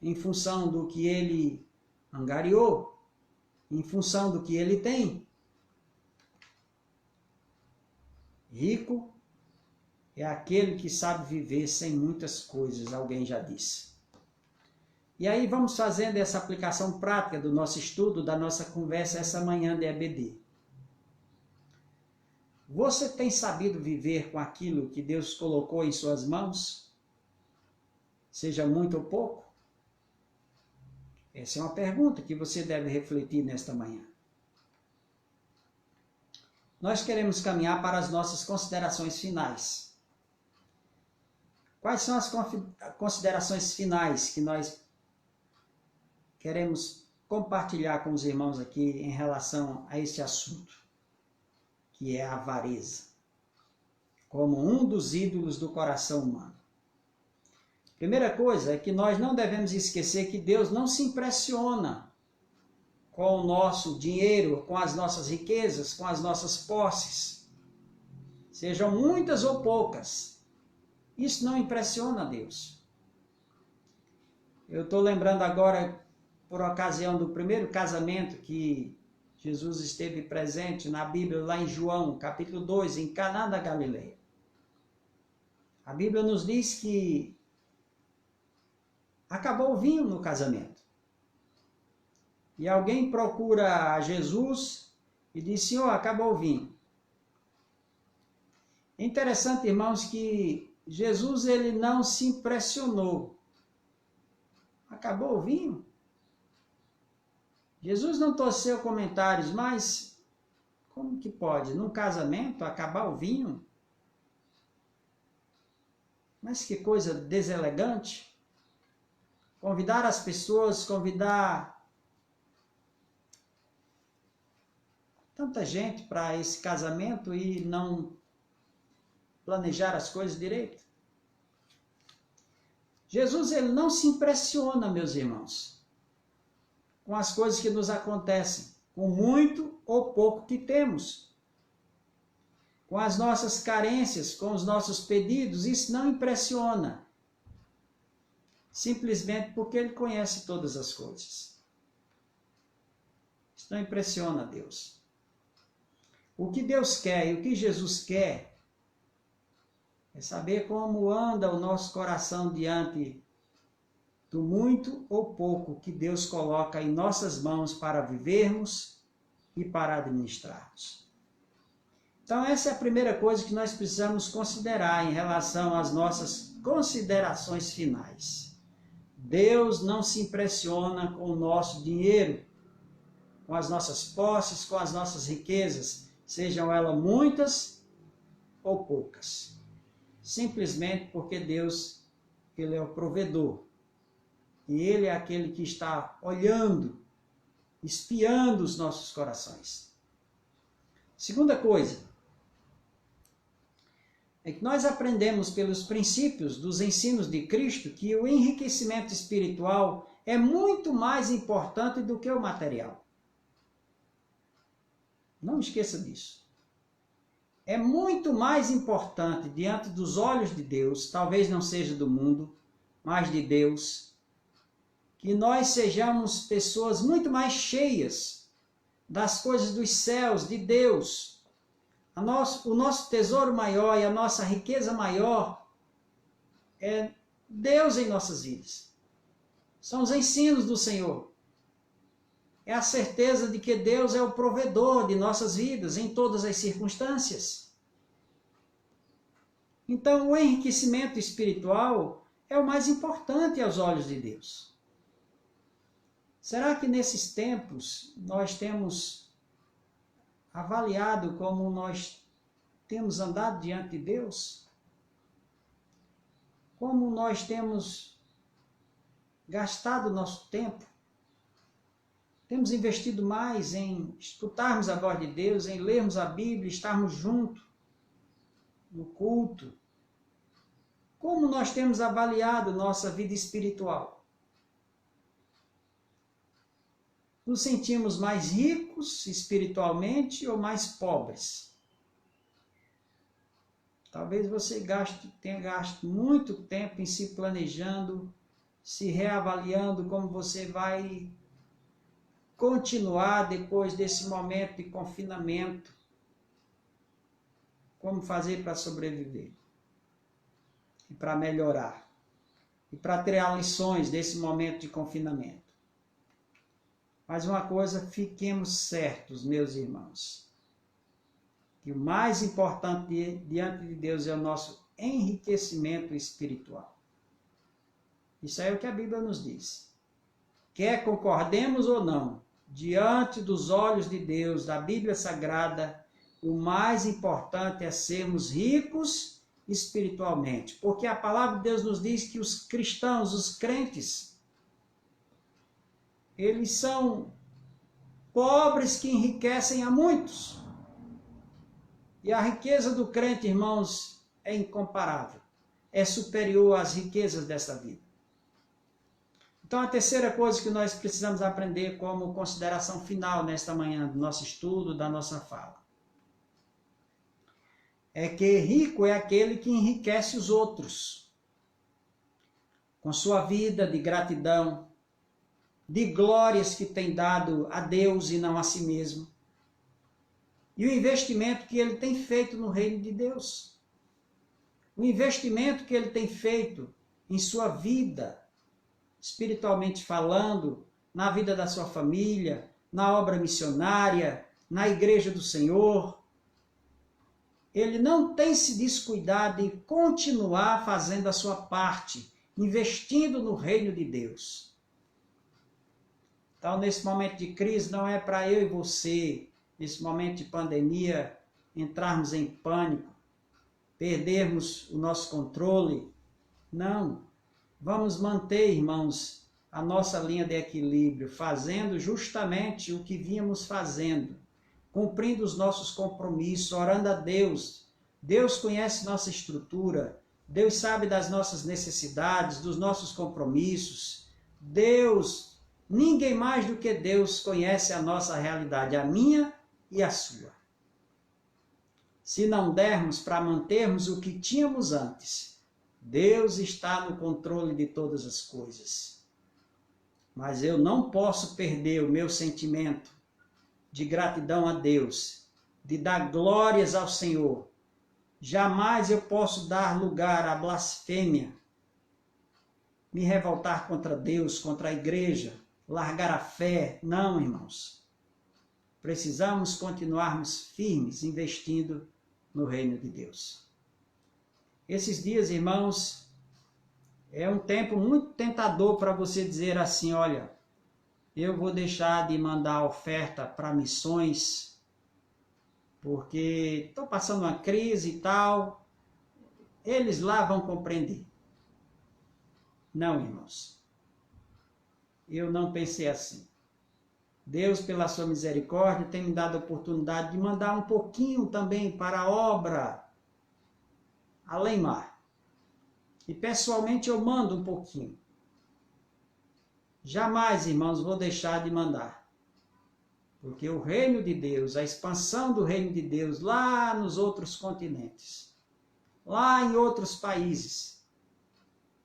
em função do que ele angariou, em função do que ele tem. Rico é aquele que sabe viver sem muitas coisas, alguém já disse. E aí vamos fazendo essa aplicação prática do nosso estudo, da nossa conversa essa manhã de EBD. Você tem sabido viver com aquilo que Deus colocou em suas mãos? Seja muito ou pouco? Essa é uma pergunta que você deve refletir nesta manhã. Nós queremos caminhar para as nossas considerações finais. Quais são as considerações finais que nós queremos compartilhar com os irmãos aqui em relação a este assunto, que é a avareza, como um dos ídolos do coração humano? Primeira coisa é que nós não devemos esquecer que Deus não se impressiona com o nosso dinheiro, com as nossas riquezas, com as nossas posses, sejam muitas ou poucas. Isso não impressiona a Deus. Eu estou lembrando agora, por ocasião do primeiro casamento que Jesus esteve presente na Bíblia, lá em João, capítulo 2, em Caná da Galileia. A Bíblia nos diz que acabou o vinho no casamento. E alguém procura a Jesus e diz: Senhor, acabou o vinho. É interessante, irmãos, que Jesus ele não se impressionou. Acabou o vinho? Jesus não torceu comentários, mas como que pode, num casamento, acabar o vinho? Mas que coisa deselegante. Convidar as pessoas, convidar tanta gente para esse casamento e não planejar as coisas direito. Jesus ele não se impressiona, meus irmãos, com as coisas que nos acontecem, com muito ou pouco que temos, com as nossas carências, com os nossos pedidos. Isso não impressiona, simplesmente porque ele conhece todas as coisas. Isso não impressiona a Deus. O que Deus quer e o que Jesus quer é saber como anda o nosso coração diante do muito ou pouco que Deus coloca em nossas mãos para vivermos e para administrarmos. Então essa é a primeira coisa que nós precisamos considerar em relação às nossas considerações finais. Deus não se impressiona com o nosso dinheiro, com as nossas posses, com as nossas riquezas, sejam elas muitas ou poucas. Simplesmente porque Deus, ele é o provedor. E ele é aquele que está olhando, espiando os nossos corações. Segunda coisa, é que nós aprendemos pelos princípios dos ensinos de Cristo que o enriquecimento espiritual é muito mais importante do que o material. Não esqueça disso. É muito mais importante diante dos olhos de Deus, talvez não seja do mundo, mas de Deus, que nós sejamos pessoas muito mais cheias das coisas dos céus, de Deus. O nosso tesouro maior e a nossa riqueza maior é Deus em nossas vidas. São os ensinos do Senhor. É a certeza de que Deus é o provedor de nossas vidas em todas as circunstâncias. Então, o enriquecimento espiritual é o mais importante aos olhos de Deus. Será que nesses tempos nós temos avaliado como nós temos andado diante de Deus? Como nós temos gastado o nosso tempo? Temos investido mais em escutarmos a voz de Deus, em lermos a Bíblia, estarmos juntos no culto? Como nós temos avaliado nossa vida espiritual? Nos sentimos mais ricos espiritualmente ou mais pobres? Talvez você tenha gasto muito tempo em se planejando, se reavaliando como você vai continuar depois desse momento de confinamento. Como fazer para sobreviver e para melhorar. e para tirar lições desse momento de confinamento. Mas uma coisa, fiquemos certos, meus irmãos, que o mais importante diante de Deus é o nosso enriquecimento espiritual. Isso é o que a Bíblia nos diz. Quer concordemos ou não, diante dos olhos de Deus, da Bíblia Sagrada, o mais importante é sermos ricos espiritualmente. Porque a palavra de Deus nos diz que os cristãos, os crentes, eles são pobres que enriquecem a muitos. E a riqueza do crente, irmãos, é incomparável. É superior às riquezas dessa vida. Então, a terceira coisa que nós precisamos aprender como consideração final nesta manhã do nosso estudo, da nossa fala, é que rico é aquele que enriquece os outros, com sua vida de gratidão, de glórias que tem dado a Deus e não a si mesmo, e o investimento que ele tem feito no reino de Deus, o investimento que ele tem feito em sua vida, espiritualmente falando, na vida da sua família, na obra missionária, na igreja do Senhor. Ele não tem se descuidado em continuar fazendo a sua parte, investindo no reino de Deus. Então, nesse momento de crise, não é para eu e você, nesse momento de pandemia, entrarmos em pânico, perdermos o nosso controle. Não. Vamos manter, irmãos, a nossa linha de equilíbrio, fazendo justamente o que vínhamos fazendo, cumprindo os nossos compromissos, orando a Deus. Deus conhece nossa estrutura, Deus sabe das nossas necessidades, dos nossos compromissos. Deus, ninguém mais do que Deus conhece a nossa realidade, a minha e a sua. Se não dermos para mantermos o que tínhamos antes, Deus está no controle de todas as coisas. Mas eu não posso perder o meu sentimento de gratidão a Deus, de dar glórias ao Senhor. Jamais eu posso dar lugar à blasfêmia, me revoltar contra Deus, contra a igreja, largar a fé. Não, irmãos. Precisamos continuarmos firmes, investindo no reino de Deus. Esses dias, irmãos, é um tempo muito tentador para você dizer assim, olha, eu vou deixar de mandar oferta para missões, porque estou passando uma crise e tal, eles lá vão compreender. Não, irmãos, eu não pensei assim. Deus, pela sua misericórdia, tem me dado a oportunidade de mandar um pouquinho também para a obra Além Mar. E pessoalmente eu mando um pouquinho. Jamais, irmãos, vou deixar de mandar. Porque o reino de Deus, a expansão do reino de Deus lá nos outros continentes, lá em outros países,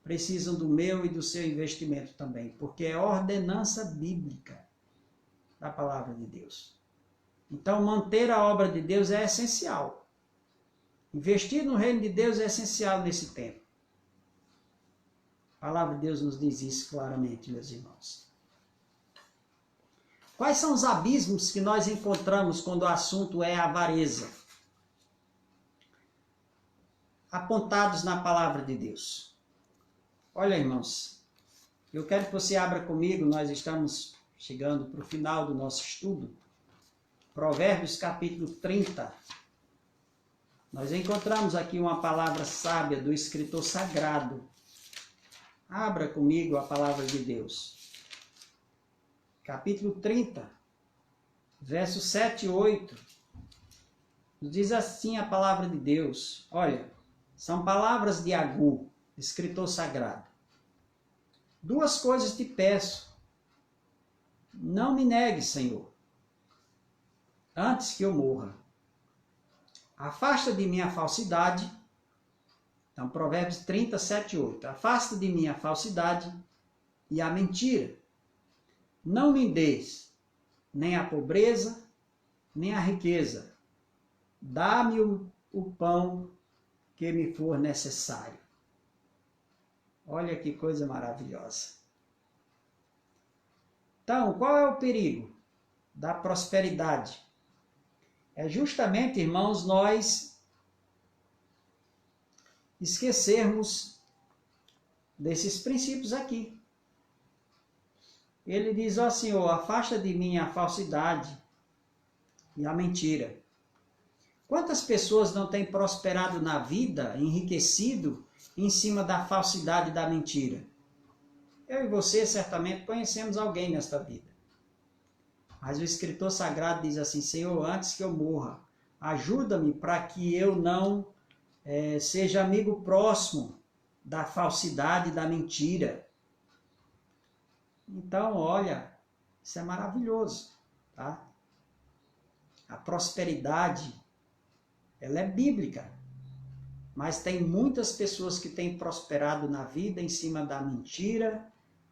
precisam do meu e do seu investimento também. Porque é ordenança bíblica da palavra de Deus. Então, manter a obra de Deus é essencial. Investir no reino de Deus é essencial nesse tempo. A palavra de Deus nos diz isso claramente, meus irmãos. Quais são os abismos que nós encontramos quando o assunto é avareza? Apontados na palavra de Deus. Olha, irmãos, eu quero que você abra comigo, nós estamos chegando para o final do nosso estudo. Provérbios capítulo 30. Nós encontramos aqui uma palavra sábia do escritor sagrado. Abra comigo a palavra de Deus. Capítulo 30, versos 7 e 8. Diz assim a palavra de Deus. Olha, são palavras de Agur, escritor sagrado. Duas coisas te peço. Não me negues, Senhor, antes que eu morra. Afasta de mim a falsidade. Então, Provérbios 30, 7 e 8. Afasta de mim a falsidade e a mentira. Não me des nem a pobreza, nem a riqueza. Dá-me o pão que me for necessário. Olha que coisa maravilhosa. Então, qual é o perigo da prosperidade? É justamente, irmãos, nós esquecermos desses princípios aqui. Ele diz, ó Senhor, afasta de mim a falsidade e a mentira. Quantas pessoas não têm prosperado na vida, enriquecido, em cima da falsidade e da mentira? Eu e você certamente conhecemos alguém nesta vida. Mas o escritor sagrado diz assim, Senhor, antes que eu morra, ajuda-me para que eu não seja amigo próximo da falsidade e da mentira. Então, olha, isso é maravilhoso, tá? A prosperidade, ela é bíblica, mas tem muitas pessoas que têm prosperado na vida em cima da mentira,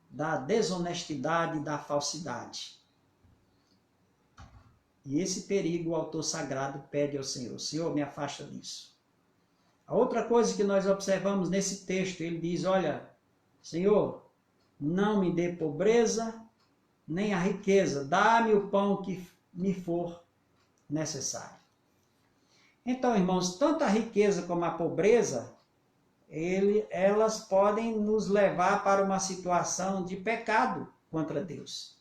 da desonestidade e da falsidade. E esse perigo o autor sagrado pede ao Senhor, Senhor, me afasta disso. A outra coisa que nós observamos nesse texto, ele diz, olha, Senhor, não me dê pobreza, nem a riqueza, dá-me o pão que me for necessário. Então, irmãos, tanto a riqueza como a pobreza, elas podem nos levar para uma situação de pecado contra Deus.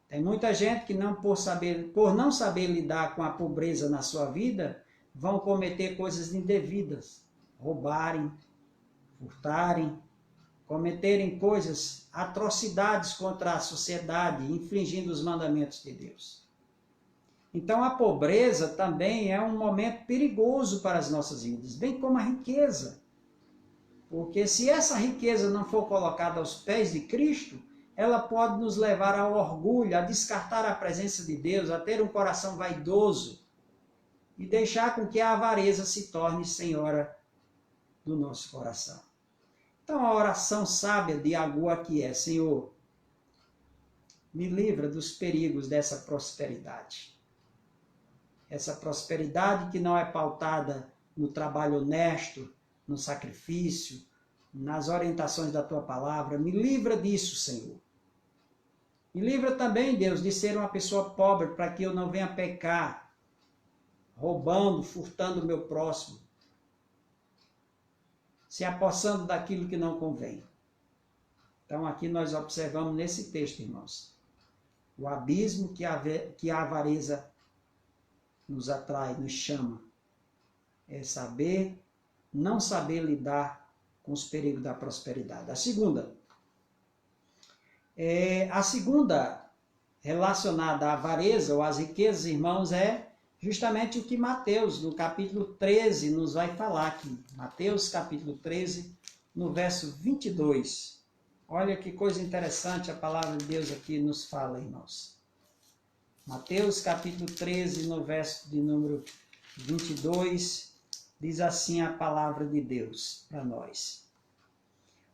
Tem muita gente que por não saber lidar com a pobreza na sua vida, vão cometer coisas indevidas, roubarem, furtarem, cometerem coisas, atrocidades contra a sociedade, infringindo os mandamentos de Deus. Então a pobreza também é um momento perigoso para as nossas vidas, bem como a riqueza. Porque se essa riqueza não for colocada aos pés de Cristo, ela pode nos levar ao orgulho, a descartar a presença de Deus, a ter um coração vaidoso e deixar com que a avareza se torne senhora do nosso coração. Então a oração sábia de Agú aqui é, Senhor, me livra dos perigos dessa prosperidade. Essa prosperidade que não é pautada no trabalho honesto, no sacrifício, nas orientações da Tua palavra. Me livra disso, Senhor. Me livra também, Deus, de ser uma pessoa pobre, para que eu não venha pecar, roubando, furtando o meu próximo, se apossando daquilo que não convém. Então aqui nós observamos nesse texto, irmãos, o abismo que a avareza nos atrai, nos chama. É não saber lidar com os perigos da prosperidade. A segunda relacionada à avareza ou às riquezas, irmãos, é justamente o que Mateus, no capítulo 13, nos vai falar aqui. Mateus, capítulo 13, no verso 22. Olha que coisa interessante a palavra de Deus aqui nos fala, irmãos. Mateus, capítulo 13, no verso de número 22, diz assim a palavra de Deus para nós.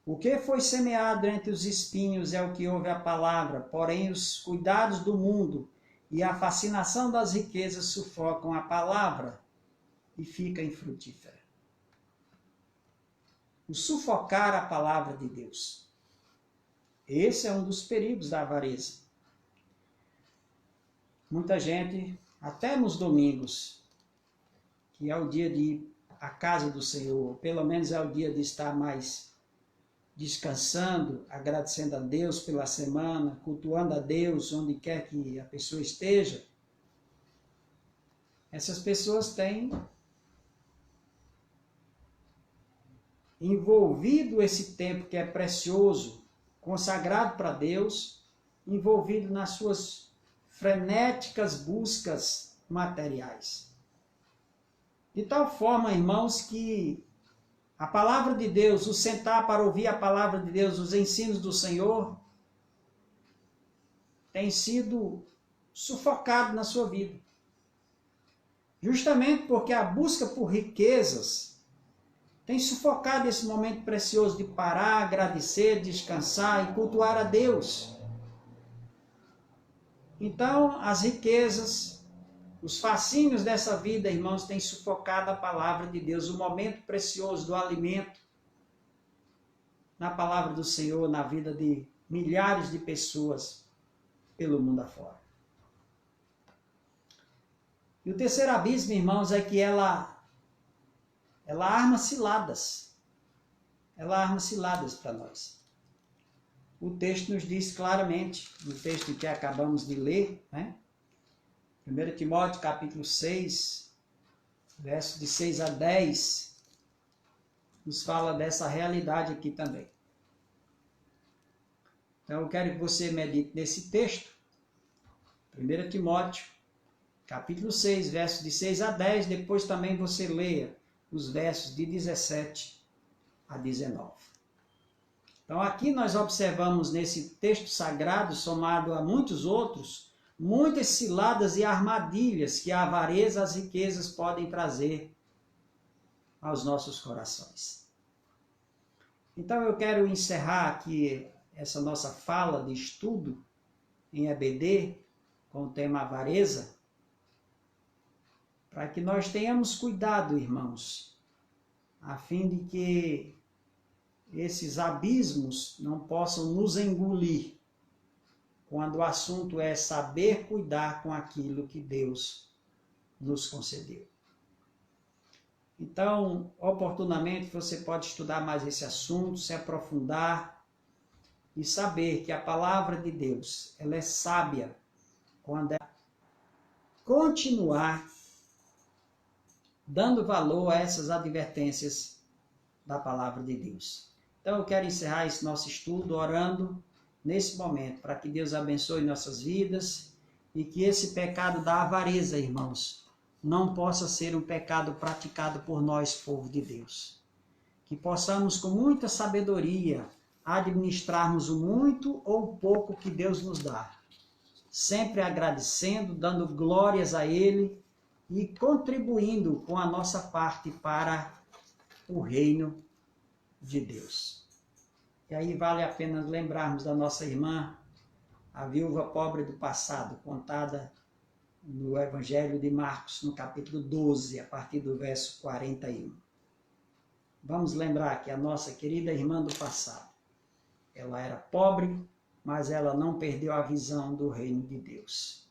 O que foi semeado entre os espinhos é o que ouve a palavra, porém os cuidados do mundo e a fascinação das riquezas sufocam a palavra e fica infrutífera. O sufocar a palavra de Deus. Esse é um dos perigos da avareza. Muita gente, até nos domingos, que é o dia de ir à casa do Senhor, pelo menos é o dia de estar mais descansando, agradecendo a Deus pela semana, cultuando a Deus onde quer que a pessoa esteja. Essas pessoas têm envolvido esse tempo que é precioso, consagrado para Deus, envolvido nas suas frenéticas buscas materiais. De tal forma, irmãos, que a palavra de Deus, o sentar para ouvir a palavra de Deus, os ensinos do Senhor, tem sido sufocado na sua vida. Justamente porque a busca por riquezas tem sufocado esse momento precioso de parar, agradecer, descansar e cultuar a Deus. Então, as riquezas, os fascínios dessa vida, irmãos, têm sufocado a palavra de Deus, o momento precioso do alimento. na palavra do Senhor, na vida de milhares de pessoas pelo mundo afora. E o terceiro abismo, irmãos, é que ela arma ciladas. Ela arma ciladas para nós. O texto nos diz claramente, no texto que acabamos de ler, né? 1 Timóteo capítulo 6, versos de 6 a 10, nos fala dessa realidade aqui também. Então eu quero que você medite nesse texto, 1 Timóteo capítulo 6, versos de 6 a 10, depois também você leia os versos de 17 a 19. Então aqui nós observamos nesse texto sagrado, somado a muitos outros, muitas ciladas e armadilhas que a avareza e as riquezas podem trazer aos nossos corações. Então eu quero encerrar aqui essa nossa fala de estudo em EBD com o tema avareza, para que nós tenhamos cuidado, irmãos, a fim de que esses abismos não possam nos engolir, quando o assunto é saber cuidar com aquilo que Deus nos concedeu. Então, oportunamente, você pode estudar mais esse assunto, se aprofundar e saber que a palavra de Deus, ela é sábia quando ela continuar dando valor a essas advertências da palavra de Deus. Então eu quero encerrar esse nosso estudo orando nesse momento, para que Deus abençoe nossas vidas e que esse pecado da avareza, irmãos, não possa ser um pecado praticado por nós, povo de Deus. Que possamos com muita sabedoria administrarmos o muito ou o pouco que Deus nos dá, sempre agradecendo, dando glórias a Ele e contribuindo com a nossa parte para o reino de Deus. E aí vale a pena lembrarmos da nossa irmã, a viúva pobre do passado, contada no Evangelho de Marcos, no capítulo 12, a partir do verso 41. Vamos lembrar que a nossa querida irmã do passado, ela era pobre, mas ela não perdeu a visão do reino de Deus.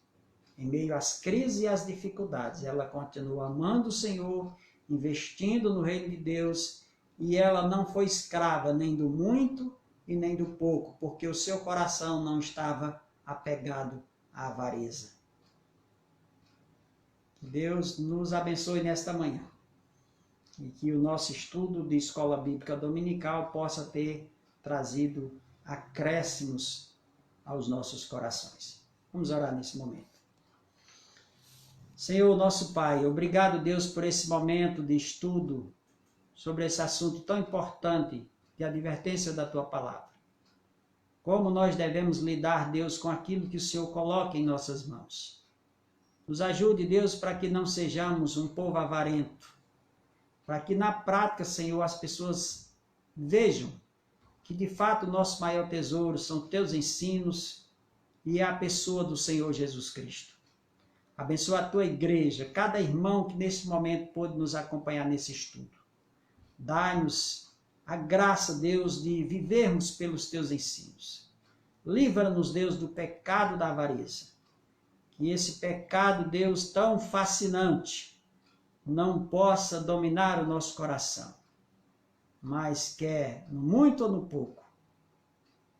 Em meio às crises e às dificuldades, ela continua amando o Senhor, investindo no reino de Deus, e ela não foi escrava nem do muito e nem do pouco, porque o seu coração não estava apegado à avareza. Que Deus nos abençoe nesta manhã e que o nosso estudo de Escola Bíblica Dominical possa ter trazido acréscimos aos nossos corações. Vamos orar nesse momento. Senhor, nosso Pai, obrigado, Deus, por esse momento de estudo sobre esse assunto tão importante de advertência da Tua Palavra. Como nós devemos lidar, Deus, com aquilo que o Senhor coloca em nossas mãos. Nos ajude, Deus, para que não sejamos um povo avarento, para que na prática, Senhor, as pessoas vejam que de fato o nosso maior tesouro são Teus ensinos e a pessoa do Senhor Jesus Cristo. Abençoa a Tua igreja, cada irmão que nesse momento pôde nos acompanhar nesse estudo. Dai-nos a graça, Deus, de vivermos pelos Teus ensinos. Livra-nos, Deus, do pecado da avareza. Que esse pecado, Deus, tão fascinante, não possa dominar o nosso coração, mas quer, no muito ou no pouco,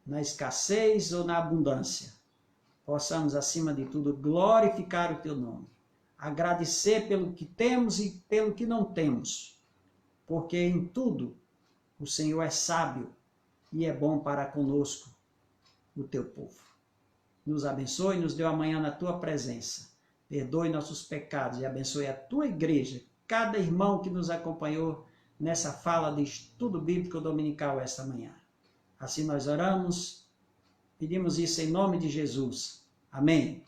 na escassez ou na abundância, possamos, acima de tudo, glorificar o Teu nome, agradecer pelo que temos e pelo que não temos, porque em tudo o Senhor é sábio e é bom para conosco, o Teu povo. Nos abençoe, nos dê amanhã na Tua presença, perdoe nossos pecados e abençoe a Tua igreja, cada irmão que nos acompanhou nessa fala de estudo bíblico dominical esta manhã. Assim nós oramos, pedimos isso em nome de Jesus. Amém.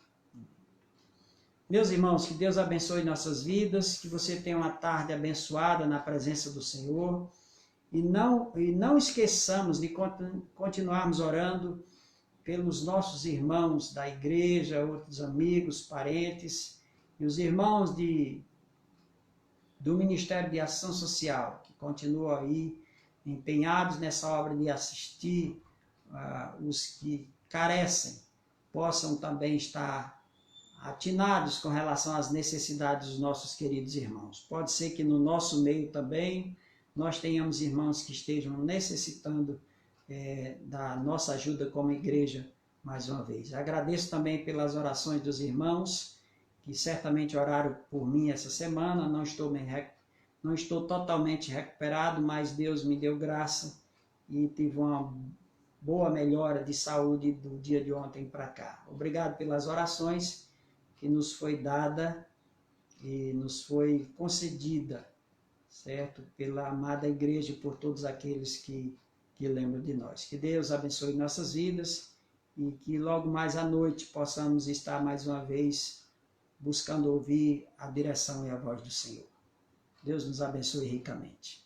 Meus irmãos, que Deus abençoe nossas vidas, que você tenha uma tarde abençoada na presença do Senhor, e não esqueçamos de continuarmos orando pelos nossos irmãos da igreja, outros amigos, parentes, e os irmãos do Ministério de Ação Social, que continuam aí empenhados nessa obra de assistir os que carecem, possam também estar atinados com relação às necessidades dos nossos queridos irmãos. Pode ser que no nosso meio também nós tenhamos irmãos que estejam necessitando da nossa ajuda como igreja mais uma vez. Agradeço também pelas orações dos irmãos que certamente oraram por mim essa semana. Não estou totalmente recuperado, mas Deus me deu graça e tive uma boa melhora de saúde do dia de ontem para cá. Obrigado pelas orações que nos foi dada e nos foi concedida, certo? Pela amada igreja e por todos aqueles que lembram de nós. Que Deus abençoe nossas vidas e que logo mais à noite possamos estar mais uma vez buscando ouvir a direção e a voz do Senhor. Deus nos abençoe ricamente.